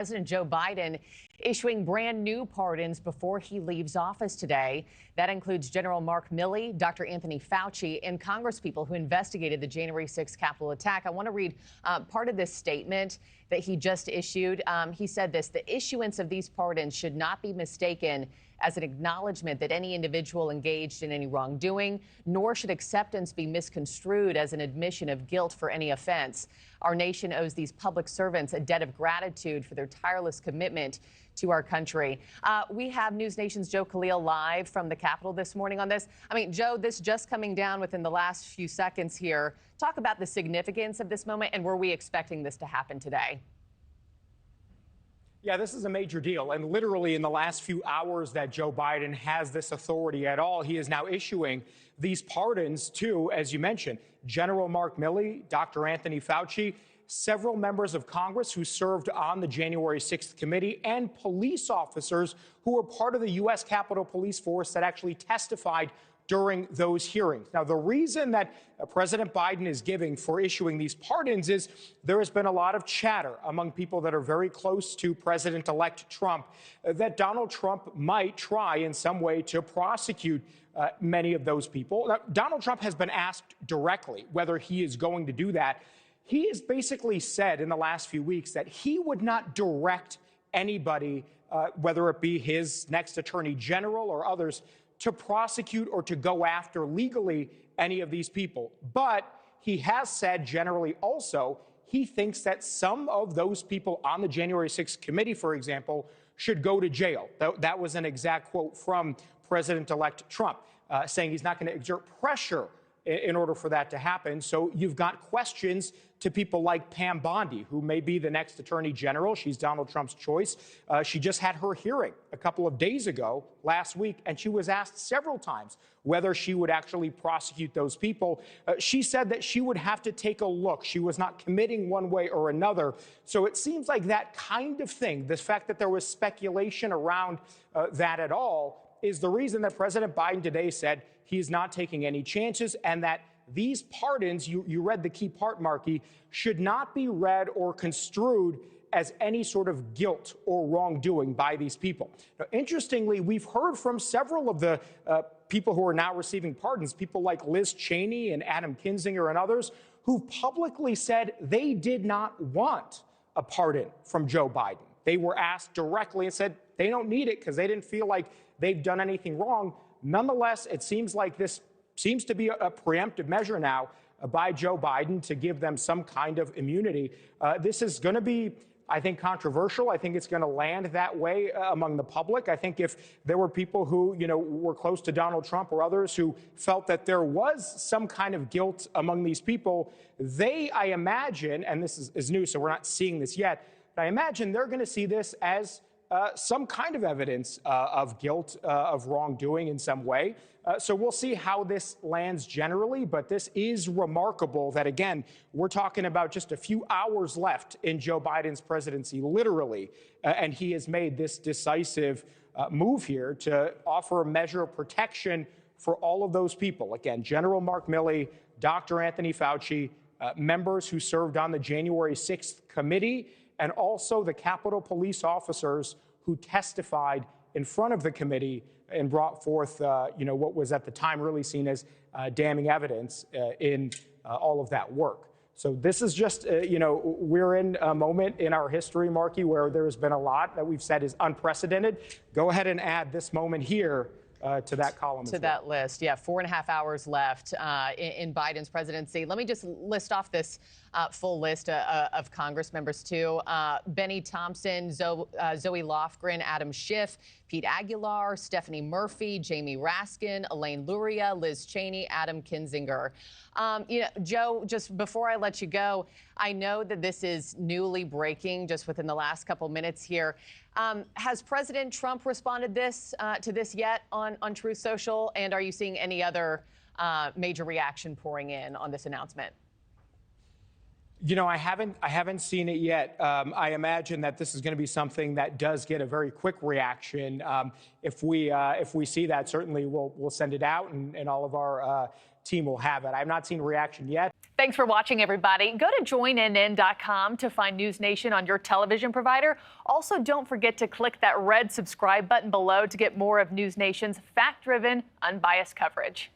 President Joe Biden issuing brand new pardons before he leaves office today. That includes General Milley, Dr. Anthony Fauci, and congresspeople who investigated the January 6th Capitol attack. I want to read part of this statement that he just issued. He said this: the issuance of these pardons should not be mistaken as an acknowledgement that any individual engaged in any wrongdoing, nor should acceptance be misconstrued as an admission of guilt for any offense. Our nation owes these public servants a debt of gratitude for their tireless commitment to our country. We have NewsNation's Joe Khalil live from the Capitol this morning on this. I mean, Joe, this just coming down within the last few seconds here. Talk about the significance of this moment, and were we expecting this to happen today? Yeah, this is a major deal. And literally in the last few hours that Joe Biden has this authority at all, he is now issuing these pardons to, as you mentioned, General Milley, Dr. Anthony Fauci, several members of Congress who served on the January 6th committee, and police officers who were part of the U.S. Capitol Police Force that actually testified during those hearings. Now, the reason that President Biden is giving for issuing these pardons is there has been a lot of chatter among people that are very close to President-elect Trump that Donald Trump might try in some way to prosecute many of those people. Now, Donald Trump has been asked directly whether he is going to do that. He has basically said in the last few weeks that he would not direct anybody, whether it be his next attorney general or others, to prosecute or to go after legally any of these people. But he has said generally also he thinks that some of those people on the January 6th committee, for example, should go to jail. That was an exact quote from President-elect Trump, saying he's not going to exert pressure in order for that to happen. So you've got questions to people like Pam Bondi, who may be the next attorney general. She's Donald Trump's choice. She just had her hearing a couple of days ago, last week, and she was asked several times whether she would actually prosecute those people. She said that she would have to take a look. She was not committing one way or another. So it seems like that kind of thing, the fact that there was speculation around that at all, is the reason that President Biden today said he's not taking any chances, and that these pardons, you read the key part, Markie, should not be read or construed as any sort of guilt or wrongdoing by these people. Now, interestingly, we've heard from several of the people who are now receiving pardons, people like Liz Cheney and Adam Kinzinger and others, who publicly said they did not want a pardon from Joe Biden. They were asked directly and said they don't need it because they didn't feel like they've done anything wrong. Nonetheless, it seems like this seems to be a preemptive measure now by Joe Biden to give them some kind of immunity. This is going to be, I think, controversial. I think it's going to land that way among the public. I think if there were people who, were close to Donald Trump or others who felt that there was some kind of guilt among these people, I imagine, and this is new, so we're not seeing this yet, but I imagine they're going to see this as some kind of evidence of guilt, of wrongdoing in some way. So we'll see how this lands generally, but this is remarkable that, again, we're talking about just a few hours left in Joe Biden's presidency, literally, and he has made this decisive move here to offer a measure of protection for all of those people. Again, General Milley, Dr. Anthony Fauci, members who served on the January 6th committee, and also the Capitol police officers who testified in front of the committee and brought forth, what was at the time really seen as damning evidence in all of that work. So this is just, we're in a moment in our history, Markie, where there's been a lot that we've said is unprecedented. Go ahead and add this moment here to that column as well. That list. Yeah, 4.5 hours left in Biden's presidency. Let me just list off this full list of Congress members, too. Benny Thompson, Zoe Lofgren, Adam Schiff, Pete Aguilar, Stephanie Murphy, Jamie Raskin, Elaine Luria, Liz Cheney, Adam Kinzinger. Joe, just before I let you go, I know that this is newly breaking just within the last couple minutes here. Has President Trump responded to this yet on Truth Social? And are you seeing any other major reaction pouring in on this announcement? I haven't seen it yet. I imagine that this is going to be something that does get a very quick reaction. If we see that, certainly we'll send it out, and all of our team will have it. I've not seen reaction yet. Thanks for watching, everybody. Go to joinnn.com to find NewsNation on your television provider. Also, don't forget to click that red subscribe button below to get more of NewsNation's fact-driven, unbiased coverage.